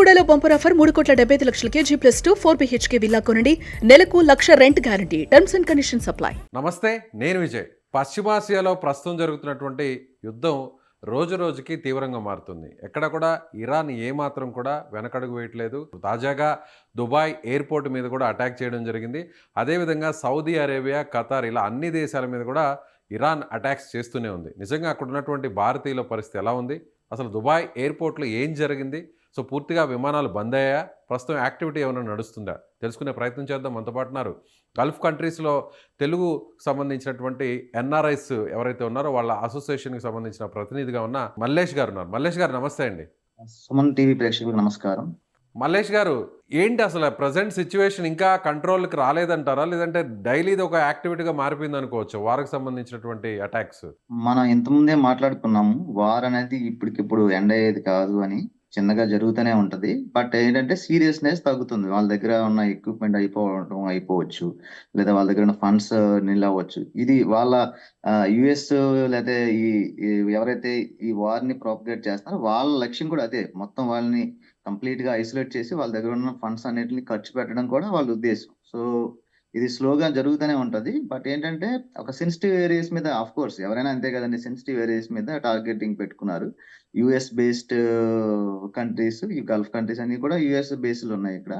బెల్లుగూడలో bumper offer 3,75,00,000 G+2 4 BHK villa కొనండి. నెలకు 1,00,000 rent guarantee. Terms and conditions apply. నమస్తే, నేను విజయ్. పశ్చిమాసియాలో ప్రస్తుతం జరుగుతున్నటువంటి యుద్ధం రోజు రోజుకి తీవ్రంగా మారుతుంది. ఎక్కడ కూడా ఇరాన్ ఏమాత్రం కూడా వెనకడుగు వేయట్లేదు. తాజాగా దుబాయ్ ఎయిర్పోర్ట్ మీద కూడా అటాక్ చేయడం జరిగింది. అదేవిధంగా సౌదీ అరేబియా, ఖతార్ ఇలా అన్ని దేశాల మీద కూడా ఇరాన్ అటాక్స్ చేస్తూనే ఉంది. నిజంగా అక్కడ ఉన్నటువంటి భారతీయుల పరిస్థితి ఎలా ఉంది, అసలు దుబాయ్ ఎయిర్పోర్ట్లో ఏం జరిగింది, సో పూర్తిగా విమానాలు బంద్ అయ్యాయా, ప్రస్తుతం యాక్టివిటీ ఏమైనా నడుస్తుందా తెలుసుకునే ప్రయత్నం చేద్దాం. మనతో పాటు ఉన్నారు గల్ఫ్ కంట్రీస్లో తెలుగు సంబంధించినటువంటి ఎన్ఆర్ఐస్ ఎవరైతే ఉన్నారో వాళ్ళ అసోసియేషన్కి సంబంధించిన ప్రతినిధిగా ఉన్న మల్లేష్ గారు ఉన్నారు. మల్లేష్ గారు నమస్తే అండి. సుమన్ టీవీ ప్రేక్షకులకు నమస్కారం. మల్లేష్ గారు, ఏంటి అసలు ప్రజెంట్ సిచ్యువేషన్ ఇంకా కంట్రోల్కి రాలేదంటారా, లేదంటే డైలీ ఇది ఒక యాక్టివిటీగా మారిపోయింది అనుకోవచ్చు వారికి సంబంధించినటువంటి అటాక్స్? మనం ఇంతకుముందే మాట్లాడుకున్నాము, వార్ అనేది ఇప్పటికిప్పుడు ఎండ్ అయ్యేది కాదు అని. చిన్నగా జరుగుతూనే ఉంటది. బట్ ఏంటంటే సీరియస్నెస్ తగ్గుతుంది. వాళ్ళ దగ్గర ఉన్న ఎక్విప్మెంట్ అయిపోవచ్చు, లేదా వాళ్ళ దగ్గర ఉన్న ఫండ్స్ నిల్ అవ్వచ్చు. ఇది వాళ్ళ యుఎస్ లేదా ఎవరైతే ఈ వార్ ని ప్రాపగేట్ చేస్తారో వాళ్ళ లక్ష్యం కూడా అదే. మొత్తం వాళ్ళని కంప్లీట్ గా ఐసోలేట్ చేసి వాళ్ళ దగ్గర ఉన్న ఫండ్స్ అన్నిటిని ఖర్చు పెట్టడం కూడా వాళ్ళ ఉద్దేశం. సో ఇది స్లోగా జరుగుతూనే ఉంటది. బట్ ఏంటంటే ఒక సెన్సిటివ్ ఏరియాస్ మీద, ఆఫ్ కోర్స్ ఎవరైనా అంతే కదండి, సెన్సిటివ్ ఏరియాస్ మీద టార్గెటింగ్ పెట్టుకున్నారు. యుఎస్ బేస్డ్ కంట్రీస్, ఈ గల్ఫ్ కంట్రీస్ అన్ని కూడా యుఎస్ బేస్లు ఉన్నాయి ఇక్కడ.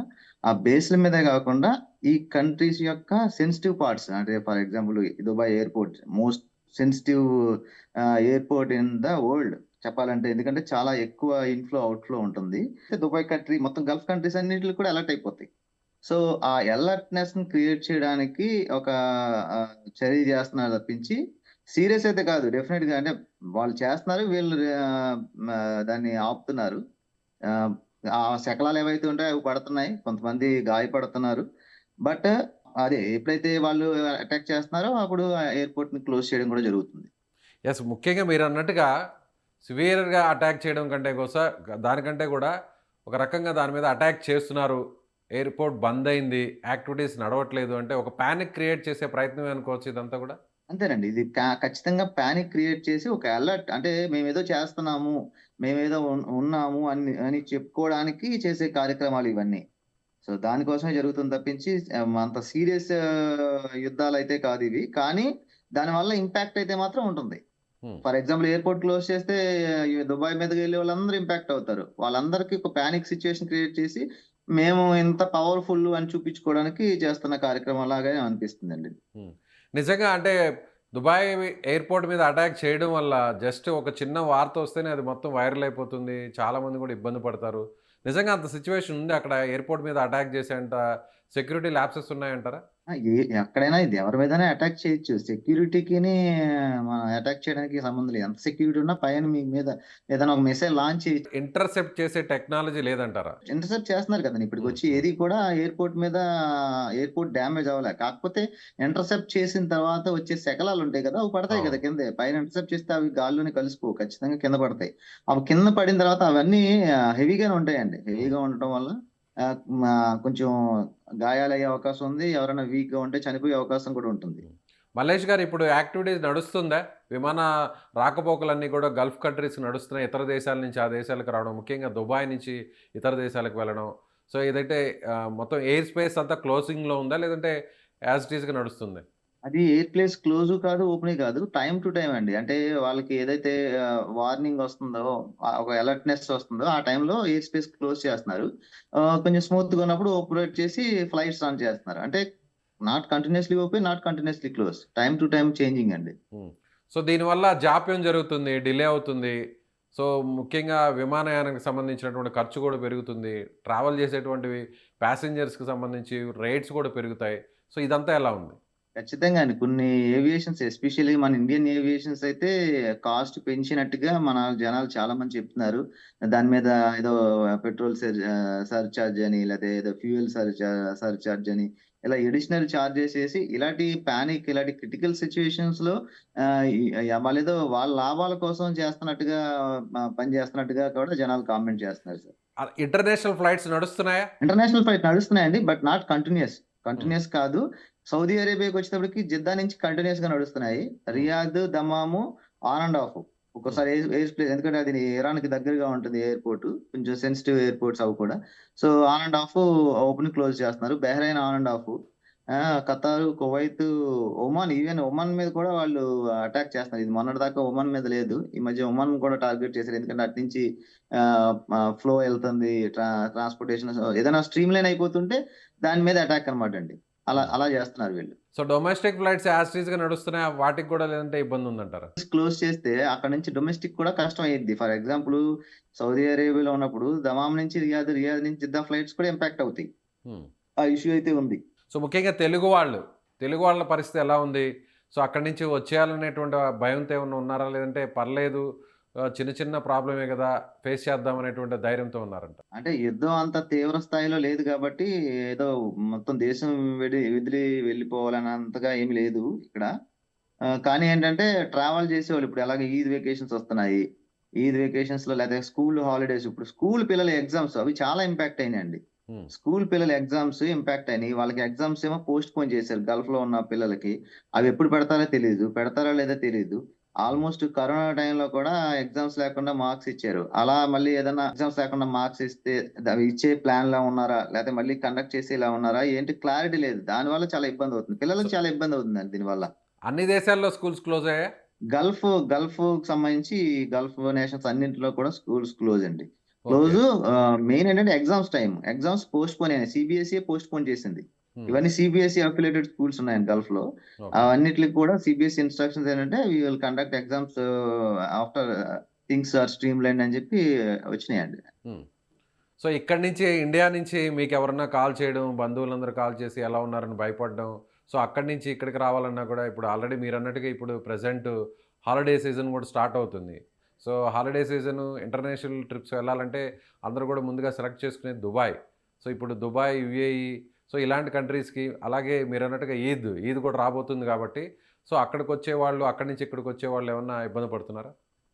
ఆ బేస్ల మీదే కాకుండా ఈ కంట్రీస్ యొక్క సెన్సిటివ్ పార్ట్స్, అంటే for example Dubai airport most sensitive airport in the world చెప్పాలంటే, ఎందుకంటే చాలా ఎక్కువ ఇన్ఫ్లో అవుట్ఫ్లో ఉంటుంది. దుబాయ్ కంట్రీ మొత్తం గల్ఫ్ కంట్రీస్ అన్నింటిలో కూడా అలర్ట్ అయిపోతాయి. సో ఆ అలర్ట్నెస్ ని క్రియేట్ చేయడానికి ఒక చర్య చేస్తున్నారు తప్పించి సీరియస్ అయితే కాదు. డెఫినెట్ గా అంటే వాళ్ళు చేస్తున్నారు, వీళ్ళు దాన్ని ఆపుతున్నారు. ఆ శకలాలు ఏవైతే ఉంటాయో అవి పడుతున్నాయి, కొంతమంది గాయపడుతున్నారు. బట్ అదే ఎప్పుడైతే వాళ్ళు అటాక్ చేస్తున్నారో అప్పుడు ఎయిర్పోర్ట్ ని క్లోజ్ చేయడం కూడా జరుగుతుంది. ఎస్, ముఖ్యంగా మీరు అన్నట్టుగా సివియర్గా అటాక్ చేయడం కంటే దానికంటే కూడా ఒక రకంగా దాని మీద అటాక్ చేస్తున్నారు, ఎయిర్పోర్ట్ బంద్ అయింది, యాక్టివిటీస్ నడవట్లేదు అంటే ఒక ప్యానిక్ క్రియేట్ చేసే ప్రయత్నం అనుకోవచ్చు ఇదంతా కూడా. అంతేనండి, ఇది ఖచ్చితంగా ప్యానిక్ క్రియేట్ చేసి ఒక అలర్ట్, అంటే మేమేదో చేస్తున్నాము, మేమేదో ఉన్నాము అని చెప్పుకోవడానికి చేసే కార్యక్రమాలు ఇవన్నీ. సో దానికోసమే జరుగుతుంది తప్పించి అంత సీరియస్ యుద్ధాలు అయితే కాదు ఇవి. కానీ దానివల్ల ఇంపాక్ట్ అయితే మాత్రం ఉంటుంది. ఫర్ ఎగ్జాంపుల్ ఎయిర్పోర్ట్ క్లోజ్ చేస్తే దుబాయ్ మీదకి వెళ్ళే వాళ్ళందరూ ఇంపాక్ట్ అవుతారు. వాళ్ళందరికీ ఒక ప్యానిక్ సిచ్యువేషన్ క్రియేట్ చేసి మేము ఇంత పవర్ఫుల్ అని చూపించుకోవడానికి చేస్తున్న కార్యక్రమం లాగానే అనిపిస్తుందండి. నిజంగా అంటే దుబాయ్ ఎయిర్పోర్ట్ మీద అటాక్ చేయడం వల్ల జస్ట్ ఒక చిన్న వార్త వస్తేనే అది మొత్తం వైరల్ అయిపోతుంది, చాలామంది కూడా ఇబ్బంది పడతారు. నిజంగా అంత సిచ్యువేషన్ ఉంది అక్కడ ఎయిర్పోర్ట్ మీద అటాక్ చేసేంత సెక్యూరిటీ ల్యాప్సెస్ ఉన్నాయంటారా? ఎక్కడైనా ఇది ఎవరి మీదైనా అటాక్ చేయొచ్చు. సెక్యూరిటీకి మనం అటాక్ చేయడానికి సంబంధం లేదు. ఎంత సెక్యూరిటీ ఉన్నా పైన మీ మీద ఏదైనా ఒక మెసేజ్ లాంచ్ చేయొచ్చు. ఇంటర్సెప్ట్ చేసే టెక్నాలజీ లేదంటారా? ఇంటర్సెప్ట్ చేస్తున్నారు కదండి ఇప్పటికి వచ్చి. ఏది కూడా ఎయిర్పోర్ట్ మీద ఎయిర్పోర్ట్ డ్యామేజ్ అవ్వలే. కాకపోతే ఇంటర్సెప్ట్ చేసిన తర్వాత వచ్చే శకలాలు ఉంటాయి కదా, అవి పడతాయి కదా కింద. పైన ఇంటర్సెప్ట్ చేస్తే అవి గాల్లోనే కలిసిపో, ఖచ్చితంగా కింద పడతాయి. అవి కింద పడిన తర్వాత అవన్నీ హెవీగానే ఉంటాయండి. హెవీగా ఉండటం వల్ల కొంచెం గాయాలయ్యే అవకాశం ఉంది. ఎవరైనా వీక్ గా ఉంటే చనిపోయే అవకాశం కూడా ఉంటుంది. మల్లేష్ గారు, ఇప్పుడు యాక్టివిటీస్ నడుస్తుందా? విమాన రాకపోకలన్నీ కూడా గల్ఫ్ కంట్రీస్ నడుస్తున్నాయి, ఇతర దేశాల నుంచి ఆ దేశాలకు రావడం, ముఖ్యంగా దుబాయ్ నుంచి ఇతర దేశాలకు వెళ్ళడం. సో ఇదైతే మొత్తం ఎయిర్ స్పేస్ అంతా క్లోజింగ్లో ఉందా, లేదంటే యాజ్ ఇట్ ఈస్గా నడుస్తుంది? అది ఎయిర్ ప్లేస్ క్లోజ్ కాదు, ఓపెన్ కాదు, టైం టు టైం అండి. అంటే వాళ్ళకి ఏదైతే వార్నింగ్ వస్తుందో, ఒక అలర్ట్నెస్ వస్తుందో ఆ టైంలో ఎయిర్ స్పేస్ క్లోజ్ చేస్తున్నారు. కొంచెం స్మూత్ గా ఉన్నప్పుడు ఆపరేట్ చేసి ఫ్లైట్స్ రన్ చేస్తున్నారు. అంటే not continuously open, not continuously close, time to time changing అండి. సో దీనివల్ల జాప్యం జరుగుతుంది, డిలే అవుతుంది. సో ముఖ్యంగా విమానయానానికి సంబంధించినటువంటి ఖర్చు కూడా పెరుగుతుంది, ట్రావెల్ చేసేటువంటి ప్యాసింజర్స్కి సంబంధించి రేట్స్ కూడా పెరుగుతాయి. సో ఇదంతా ఎలా ఉంది? ఖచ్చితంగా అండి. కొన్ని ఏవియేషన్స్, ఎస్పెషల్లీ మన ఇండియన్ ఏవియేషన్స్ అయితే కాస్ట్ పెంచినట్టుగా మన జనాలు చాలా మంది చెప్తున్నారు. దాని మీద ఏదో పెట్రోల్ సర్చార్జ్ అని, లేదా ఏదో ఫ్యూయల్ సర్చార్జ్ అని, ఇలా ఎడిషనల్ చార్జెస్ వేసి ఇలాంటి పానిక్, ఇలాంటి క్రిటికల్ సిచ్యువేషన్స్ లో వాళ్ళేదో వాళ్ళ లాభాల కోసం చేస్తున్నట్టుగా పని చేస్తున్నట్టుగా కూడా జనాలు కామెంట్ చేస్తున్నారు సార్. ఇంటర్నేషనల్ ఫ్లైట్స్ నడుస్తున్నాయా? ఇంటర్నేషనల్ ఫ్లైట్ నడుస్తున్నాయండి, బట్ నాట్ కంటిన్యూస్ కాదు. సౌదీ అరేబియాకి వచ్చేటప్పటికి జిద్దా నుంచి కంటిన్యూస్ గా నడుస్తున్నాయి. Riyadh, Dammam on and off ఒక్కోసారి ఎయిర్ ప్లేస్, ఎందుకంటే అది ఇరాన్కి దగ్గరగా ఉంటుంది ఎయిర్పోర్ట్, కొంచెం సెన్సిటివ్ ఎయిర్పోర్ట్స్ అవి కూడా. So on and off open close చేస్తున్నారు. Bahrain on and off, Qatar, Kuwait, Oman, even Oman మీద కూడా వాళ్ళు అటాక్ చేస్తున్నారు. ఇది మొన్నటి దాకా ఒమాన్ మీద లేదు, ఈ మధ్య ఒమాన్ కూడా టార్గెట్ చేశారు. ఎందుకంటే అటు నుంచి ఫ్లో వెళ్తుంది, ట్రాన్స్పోర్టేషన్ ఏదైనా స్ట్రీమ్ లైన్ అయిపోతుంటే దాని మీద అటాక్ అనమాట అండి. అలా అలా చేస్తున్నారు వీళ్ళు. సో డొమెస్టిక్ ఫ్లైట్స్ యాజ్ గా నడుస్తున్నాయి, వాటికి కూడా లేదంటే ఇబ్బంది ఉందంటారా? క్లోజ్ చేస్తే అక్కడ నుంచి డొమెస్టిక్ కూడా కష్టం అయ్యింది. ఫర్ ఎగ్జాంపుల్ సౌదీ అరేబియాలో ఉన్నప్పుడు దమాం నుంచి రియాద్, రియాద్ నుంచి జిద్దా ఫ్లైట్స్ కూడా ఇంపాక్ట్ అవుతాయి. హ్మ్. ఆ ఇష్యూ అయితే ఉంది. సో ముఖ్యంగా తెలుగు వాళ్ళ పరిస్థితి ఎలా ఉంది? సో అక్కడి నుంచి వచ్చేయాలనేటువంటి భయంతో ఏమన్నా ఉన్నారా? లేదంటే పర్లేదు, చిన్న చిన్న ప్రాబ్లమే కదా, ఫేస్ చేద్దాం అనేటువంటి ధైర్యంతో ఉన్నారంట. అంటే యుద్ధం అంత తీవ్ర స్థాయిలో లేదు కాబట్టి ఏదో మొత్తం దేశం వదిలి వెళ్ళిపోవాలన్నంతగా ఏమి లేదు ఇక్కడ. కానీ ఏంటంటే ట్రావెల్ చేసేవాళ్ళు ఇప్పుడు ఎలాగ ఈద్ వెకేషన్స్ వస్తున్నాయి, ఈద్ వెకేషన్స్ లో లేదా స్కూల్ హాలిడేస్, ఇప్పుడు స్కూల్ పిల్లల ఎగ్జామ్స్ అవి చాలా ఇంపాక్ట్ అయినాయండి. హ్మ్. స్కూల్ పిల్లల ఎగ్జామ్స్ ఇంపాక్ట్ అయినాయి. వాళ్ళకి ఎగ్జామ్స్ ఏమో పోస్ట్ పోన్ చేశారు. గల్ఫ్ లో ఉన్న పిల్లలకి అవి ఎప్పుడు పెడతారో తెలియదు, పెడతారో లేదో తెలియదు. ఆల్మోస్ట్ కరోనా టైంలో కూడా ఎగ్జామ్స్ లేకుండా మార్క్స్ ఇచ్చారు. అలా మళ్ళీ ఏదైనా ఎగ్జామ్స్ లేకుండా మార్క్స్ ఇస్తే అవి ఇచ్చే ప్లాన్ లో ఉన్నారా, లేకపోతే మళ్ళీ కండక్ట్ చేసేలా ఉన్నారా ఏంటి క్లారిటీ లేదు. దాని వల్ల చాలా ఇబ్బంది అవుతుంది, పిల్లలకు చాలా ఇబ్బంది అవుతుందండి దీనివల్ల. అన్ని దేశాల్లో స్కూల్స్ క్లోజ్ అయ్యాయి. గల్ఫ్ సంబంధించి గల్ఫ్ నేషన్స్ అన్నింటిలో కూడా స్కూల్స్ క్లోజ్ అండి. ఓకే. క్లోజ్. మెయిన్ ఏంటంటే ఎగ్జామ్స్ పోస్ట్ పోన్ అయినాయి. సిబిఎస్ఈ పోస్ట్ పోన్ చేసింది. ఇవన్నీ సిబిఎస్ఈ అఫిలియేటెడ్ స్కూల్స్ ఉన్నాయండి గల్ఫ్ లో. ఓకే. అవన్నిటికి కూడా సిబిఎస్ఈ ఇన్స్ట్రక్షన్స్ ఏంటంటే we will conduct exams after things are streamline అని చెప్పి వచ్చినాయండి. సో ఇక్కడి నుంచి ఇండియా నుంచి మీకు ఎవరన్నా కాల్ చేయడం, బంధువులందరూ కాల్ చేసి ఎలా ఉన్నారని భయపడడం, సో అక్కడి నుంచి ఇక్కడికి రావాలన్నా కూడా ఇప్పుడు ఆల్రెడీ మీరు అన్నట్టుగా ఇప్పుడు ప్రజెంట్ హాలిడే సీజన్ కూడా స్టార్ట్ అవుతుంది. So holiday season international trips వెళ్ళాలంటే అందరూ కూడా ముందుగా సెలెక్ట్ చేసుకునేది దుబాయ్. సో ఇప్పుడు దుబాయ్, యుఏఈ, సో ఇలాంటి కంట్రీస్కి, అలాగే మీరు అన్నట్టుగా ఈద్ కూడా రాబోతుంది కాబట్టి సో అక్కడికి వచ్చేవాళ్ళు, అక్కడి నుంచి ఇక్కడికి వచ్చేవాళ్ళు ఏమన్నా ఇబ్బంది పడుతున్నారా?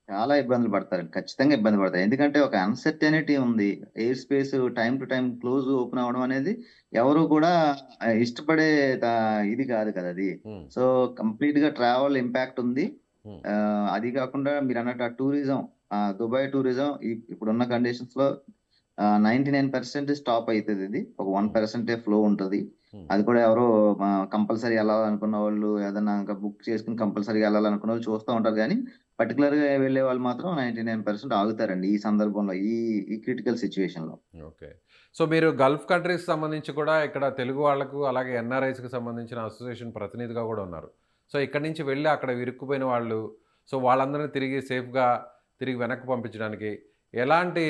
చాలా ఇబ్బందులు పడతారు, ఖచ్చితంగా ఇబ్బంది పడతారు. ఎందుకంటే ఒక అన్సర్టెనిటీ ఉంది. Air space time to time close open అవ్వడం అనేది ఎవరు కూడా ఇష్టపడే ఇది కాదు కదా అది. సో కంప్లీట్ గా ట్రావెల్ ఇంపాక్ట్ ఉంది. అది కాకుండా మీరు అన్నట్టు టూరిజం, దుబాయ్ టూరిజం ఇప్పుడున్న కండిషన్స్ లో 99% స్టాప్ అవుతుంది. ఇది ఒక 1% ఫ్లో ఉంటుంది. అది కూడా ఎవరో కంపల్సరీ వెళ్ళాలనుకున్న వాళ్ళు, ఏదైనా ఇంకా బుక్ చేసుకుని కంపల్సరీ వెళ్ళాలనుకున్న వాళ్ళు చూస్తూ ఉంటారు. కానీ పర్టికులర్ గా వెళ్ళే వాళ్ళు మాత్రం 99% ఆగుతారండి ఈ సందర్భంలో, ఈ క్రిటికల్ సిచ్యువేషన్ లో. ఓకే. సో మీరు గల్ఫ్ కంట్రీస్ సంబంధించి కూడా ఇక్కడ తెలుగు వాళ్ళకు, అలాగే ఎన్ఆర్ఐస్కి సంబంధించిన అసోసియేషన్ ప్రతినిధిగా కూడా ఉన్నారు. సో ఇక్కడి నుంచి వెళ్ళి అక్కడ ఇరుక్కుపోయిన వాళ్ళు, సో వాళ్ళందరినీ తిరిగి సేఫ్గా తిరిగి వెనక్కి పంపించడానికి ఎలాంటి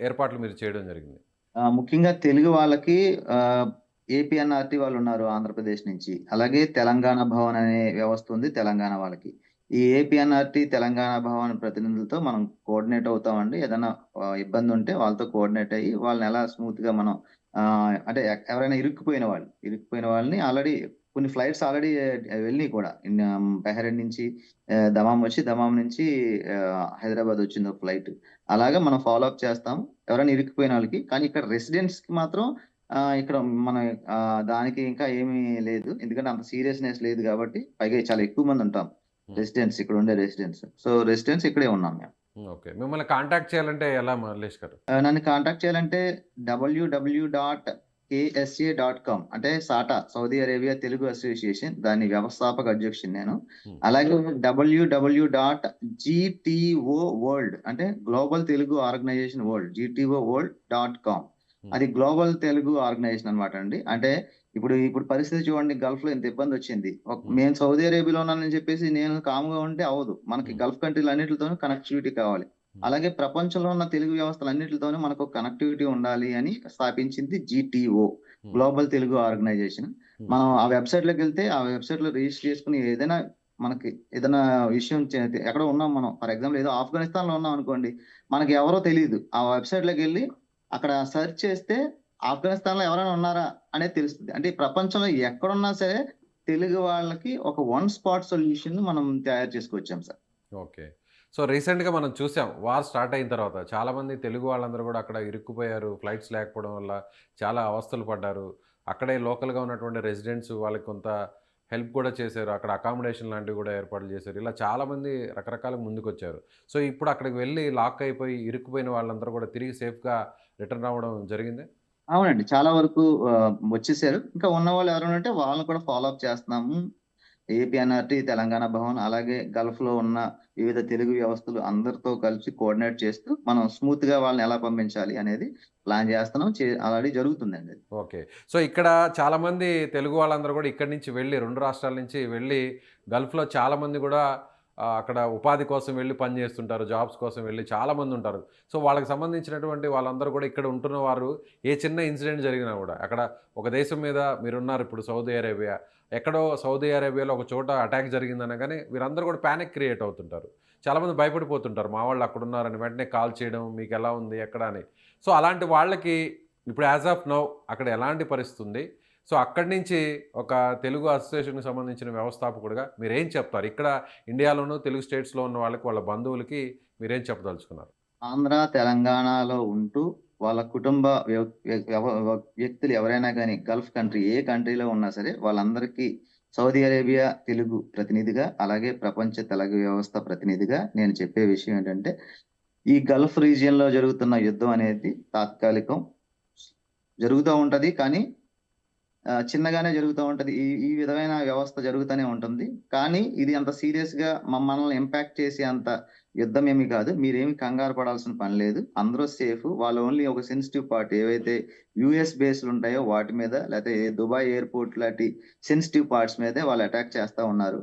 ఏర్పాట్లు మీరు చేయడం జరిగింది? ముఖ్యంగా తెలుగు వాళ్ళకి ఏపీఎన్ఆర్టీ వాళ్ళు ఉన్నారు ఆంధ్రప్రదేశ్ నుంచి. అలాగే తెలంగాణ భవన్ అనే వ్యవస్థ ఉంది తెలంగాణ వాళ్ళకి. ఈ ఏపీఎన్ఆర్టీ తెలంగాణ భవన్ ప్రతినిధులతో మనం కోఆర్డినేట్ అవుతామండి. ఏదైనా ఇబ్బంది ఉంటే వాళ్ళతో కోఆర్డినేట్ అయ్యి వాళ్ళని ఎలా స్మూత్ గా మనం అంటే ఎవరైనా ఇరుక్కుపోయిన వాళ్ళని ఆల్రెడీ కొన్ని ఫ్లైట్స్ ఆల్రెడీ వెళ్ళినాయి కూడా. బహ్రెయిన్ నుంచి దమాం వచ్చి, దమాం నుంచి హైదరాబాద్ వచ్చింది ఒక ఫ్లైట్. అలాగా మనం ఫాలో అప్ చేస్తాం ఎవరైనా ఇరుక్కుపోయిన వాళ్ళకి. కానీ ఇక్కడ రెసిడెంట్స్ కి మాత్రం ఇక్కడ మన దానికి ఇంకా ఏమీ లేదు, ఎందుకంటే అంత సీరియస్నెస్ లేదు కాబట్టి. పైగా చాలా ఎక్కువ మంది ఉంటాం రెసిడెంట్స్, ఇక్కడ ఉండే రెసిడెంట్స్. సో రెసిడెంట్స్ ఇక్కడే ఉన్నాం మేము. ఓకే. మిమ్మల్ని కాంటాక్ట్ చేయాలంటే ఎలా మల్లేష్ గారు? నన్ను కాంటాక్ట్ చేయాలంటే www.ksa.com, అంటే SATA, Saudi Arabia Telugu association, దాని వ్యవస్థాపక అధ్యక్షుడు నేను. అలాగే www.gto world, అంటే global Telugu organisation world, gtoworld.com. అది గ్లోబల్ తెలుగు ఆర్గనైజేషన్ అనమాట అండి. అంటే ఇప్పుడు పరిస్థితి చూడండి, గల్ఫ్ లో ఇంత ఇబ్బంది వచ్చింది. మేము సౌదీ అరేబియాలో ఉన్నానని చెప్పేసి నేను కామ్గా ఉంటే అవదు. మనకి గల్ఫ్ కంట్రీలు అన్నిటితోనూ కనెక్టివిటీ కావాలి. అలాగే ప్రపంచంలో ఉన్న తెలుగు వ్యవస్థలు అన్నిటితోనూ మనకు కనెక్టివిటీ ఉండాలి అని స్థాపించింది GTO, గ్లోబల్ తెలుగు ఆర్గనైజేషన్. మనం ఆ వెబ్సైట్ లోకి వెళ్తే ఆ వెబ్సైట్ లో రిజిస్టర్ చేసుకుని మనకి ఏదైనా విషయం ఎక్కడ ఉన్నాం మనం, ఫర్ ఎగ్జాంపుల్ ఏదో ఆఫ్ఘనిస్తాన్ లో ఉన్నాం అనుకోండి, మనకి ఎవరో తెలియదు. ఆ వెబ్సైట్ లోకి వెళ్ళి అక్కడ సెర్చ్ చేస్తే ఆఫ్ఘనిస్తాన్ లో ఎవరైనా ఉన్నారా అనేది తెలుస్తుంది. అంటే ప్రపంచంలో ఎక్కడున్నా సరే తెలుగు వాళ్ళకి ఒక వన్ స్పాట్ సొల్యూషన్ మనం తయారు చేసుకొచ్చాం సార్. ఓకే. సో రీసెంట్గా మనం చూసాం, వార్ స్టార్ట్ అయిన తర్వాత చాలామంది తెలుగు వాళ్ళందరూ కూడా అక్కడ ఇరుక్కుపోయారు. ఫ్లైట్స్ లేకపోవడం వల్ల చాలా అవస్థలు పడ్డారు. అక్కడే లోకల్గా ఉన్నటువంటి రెసిడెంట్స్ వాళ్ళకి కొంత హెల్ప్ కూడా చేశారు. అక్కడ అకామిడేషన్ లాంటివి కూడా ఏర్పాట్లు చేశారు. ఇలా చాలామంది రకరకాలుగా ముందుకొచ్చారు. సో ఇప్పుడు అక్కడికి వెళ్ళి లాక్ అయిపోయి ఇరుక్కుపోయిన వాళ్ళందరూ కూడా తిరిగి సేఫ్‌గా రిటర్న్ రావడం జరిగిందా? అవునండి. చాలా వరకు వచ్చేసారు. ఇంకా ఉన్నవాళ్ళు ఎవరైనా ఉంటే వాళ్ళని కూడా ఫాలో అప్ చేస్తున్నాము. ఏపీఎన్ఆర్‌టీ, తెలంగాణ భవన్ అలాగే గల్ఫ్‌లో ఉన్న వివిధ తెలుగు వ్యవస్థలు అందరితో కలిసి కోఆర్డినేట్ చేస్తూ మనం స్మూత్‌గా వాళ్ళని ఎలా పంపించాలి అనేది ప్లాన్ చేస్తున్నాం. ఆల్రెడీ జరుగుతుందండి అది. ఓకే. సో ఇక్కడ చాలామంది తెలుగు వాళ్ళందరూ కూడా ఇక్కడి నుంచి వెళ్ళి 2 రాష్ట్రాల నుంచి వెళ్ళి గల్ఫ్‌లో చాలామంది కూడా అక్కడ ఉపాధి కోసం వెళ్ళి పని చేస్తుంటారు. జాబ్స్ కోసం వెళ్ళి చాలామంది ఉంటారు. సో వాళ్ళకి సంబంధించినటువంటి వాళ్ళందరూ కూడా ఇక్కడ ఉంటున్న వారు ఏ చిన్న ఇన్సిడెంట్ జరిగినా కూడా అక్కడ ఒక దేశం మీద మీరున్నారు ఇప్పుడు సౌదీ అరేబియా. ఎక్కడో సౌదీ అరేబియాలో ఒక చోట అటాక్ జరిగిందనగానే వీరందరూ కూడా పానిక్ క్రియేట్ అవుతుంటారు. చాలామంది భయపడిపోతుంటారు. మా వాళ్ళు అక్కడున్నారని వెంటనే కాల్ చేయడం, మీకెలా ఉంది? ఎక్కడ అని. సో అలాంటి వాళ్ళకి ఇప్పుడు యాజ్ ఆఫ్ నౌ అక్కడ ఎలాంటి పరిస్థితి ఉంది? సో అక్కడి నుంచి ఒక తెలుగు అసోసియేషన్‌కి సంబంధించిన వ్యవస్థాపకుడిగా మీరేం చెప్తారు? ఇక్కడ ఇండియాలోను, తెలుగు స్టేట్స్‌లో ఉన్న వాళ్ళకి, వాళ్ళ బంధువులకి మీరేం చెప్పదలుచుకున్నారు? ఆంధ్ర, తెలంగాణలో ఉంటూ వాళ్ళ కుటుంబ వ్యక్తులు ఎవరైనా గానీ గల్ఫ్ కంట్రీ ఏ కంట్రీలో ఉన్నా సరే వాళ్ళందరికీ సౌదీ అరేబియా తెలుగు ప్రతినిధిగా, అలాగే ప్రపంచ తెలుగు వ్యవస్థ ప్రతినిధిగా నేను చెప్పే విషయం ఏంటంటే, ఈ గల్ఫ్ రీజియన్‌లో జరుగుతున్న యుద్ధం అనేది తాత్కాలికం. జరుగుతూ ఉంటది. కానీ చిన్నగానే జరుగుతూ ఉంటది. ఈ ఈ విధమైన వ్యవస్థ జరుగుతూనే ఉంటుంది. కానీ ఇది అంత సీరియస్‌గా మనల్ని ఇంపాక్ట్ చేసే అంత యుద్ధం ఏమి కాదు. మీరేమి కంగారు పడాల్సిన పని లేదు. అందరూ సేఫ్. వాళ్ళు ఓన్లీ ఒక సెన్సిటివ్ పార్ట్ ఏవైతే యూఎస్ బేస్‌లు ఉంటాయో వాటి మీద, లేకపోతే దుబాయ్ ఎయిర్‌పోర్ట్ లాంటి సెన్సిటివ్ పార్ట్స్ మీదే వాళ్ళు అటాక్ చేస్తా ఉన్నారు.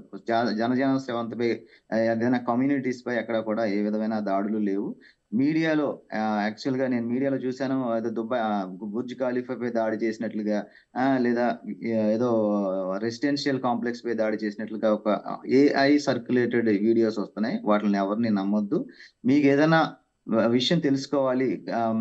జనజీవన స్రవంతిపై ఏదైనా కమ్యూనిటీస్‌పై ఎక్కడ కూడా ఏ విధమైన దాడులు లేవు. మీడియాలో యాక్చువల్‌గా నేను మీడియాలో చూసాను. ఏదో బుర్జ్ ఖలీఫాపై దాడి చేసినట్లుగా, లేదా ఏదో రెసిడెన్షియల్ కాంప్లెక్స్ పై దాడి చేసినట్లుగా ఒక ఏఐ సర్క్యులేటెడ్ వీడియోస్ వస్తున్నాయి. వాటిని ఎవరిని నమ్మొద్దు. మీకేదైనా విషయం తెలుసుకోవాలి,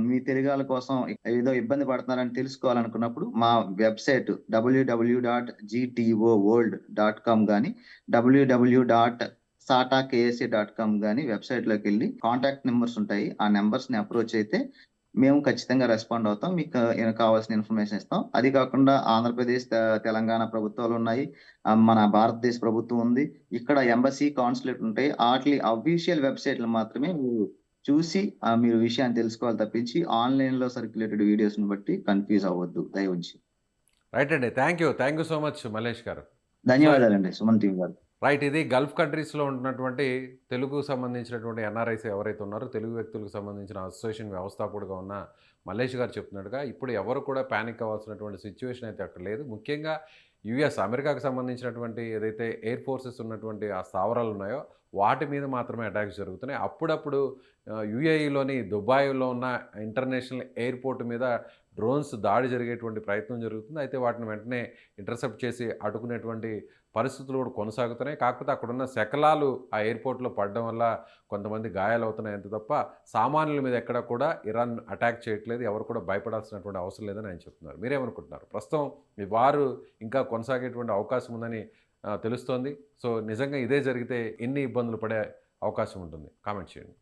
మీ తెలుగాళ్ళ కోసం ఏదో ఇబ్బంది పడుతున్నారని తెలుసుకోవాలనుకున్నప్పుడు మా వెబ్‌సైట్ www.gtoworld.com గాని, www.sataksc.com గాని వెబ్‌సైట్‌లోకెళ్ళి కాంటాక్ట్ నంబర్స్ ఉంటాయి. ఆ నంబర్స్‌ని అప్రోచ్ అయితే మేము ఖచ్చితంగా రెస్పాండ్ అవుతాం. మీకు కావాల్సిన ఇన్ఫర్మేషన్ ఇస్తాం. అది కాకుండా ఆంధ్రప్రదేశ్, తెలంగాణ ప్రభుత్వాలున్నాయి. మన భారతదేశ ప్రభుత్వం ఉంది. ఇక్కడ ఎంబసీ, కాన్సులేట్ ఉంటాయి. ఆటిలి అఫీషియల్ వెబ్‌సైట్‌లు మాత్రమే మీరు చూసి మీరు విషయాన్ని తెలుసుకోవాలి తప్పించి ఆన్‌లైన్‌లో సర్క్యులేటెడ్ వీడియోస్‌ని బట్టి కన్‌ఫ్యూజ్ అవ్వద్దు దయవుంచి. రైట్ అండి. Thank you. Thank you so much Mallesh గారు. సో ధన్యవాదాలండి సుమన్ టీవీ గారు. రైట్. ఇది గల్ఫ్ కంట్రీస్‌లో ఉంటున్నటువంటి తెలుగుకు సంబంధించినటువంటి ఎన్ఆర్ఐస్ ఎవరైతే ఉన్నారో, తెలుగు వ్యక్తులకు సంబంధించిన అసోసియేషన్ వ్యవస్థాపకుడిగా ఉన్న మల్లేష్ గారు చెప్తున్నట్టుగా, ఇప్పుడు ఎవరు కూడా పానిక్ అవ్వాల్సినటువంటి సిట్యుయేషన్ అయితే అక్కడ లేదు. ముఖ్యంగా యూఎస్, అమెరికాకు సంబంధించినటువంటి ఏదైతే ఎయిర్ ఫోర్సెస్ ఉన్నటువంటి ఆ స్థావరాలు ఉన్నాయో, వాటి మీద మాత్రమే అటాక్స్ జరుగుతున్నాయి. అప్పుడప్పుడు యూఏఈలోని దుబాయ్‌లో ఉన్న ఇంటర్నేషనల్ ఎయిర్‌పోర్ట్ మీద డ్రోన్స్ దాడి జరిగేటువంటి ప్రయత్నం జరుగుతుంది. అయితే వాటిని వెంటనే ఇంటర్సెప్ట్ చేసి అడ్డుకునేటువంటి పరిస్థితులు కూడా కొనసాగుతున్నాయి. కాకపోతే అక్కడున్న శకలాలు ఆ ఎయిర్‌పోర్ట్‌లో పడడం వల్ల కొంతమంది గాయాలవుతున్నాయి అంతే తప్ప, సామాన్యుల మీద ఎక్కడ కూడా ఇరాన్ అటాక్ చేయట్లేదు. ఎవరు కూడా భయపడాల్సినటువంటి అవసరం లేదని ఆయన చెప్తున్నారు. మీరేమనుకుంటున్నారు? ప్రస్తుతం ఈ వారు ఇంకా కొనసాగేటువంటి అవకాశం ఉందని తెలుస్తోంది. సో నిజంగా ఇదే జరిగితే ఎన్ని ఇబ్బందులు పడే అవకాశం ఉంటుంది? కామెంట్ చేయండి.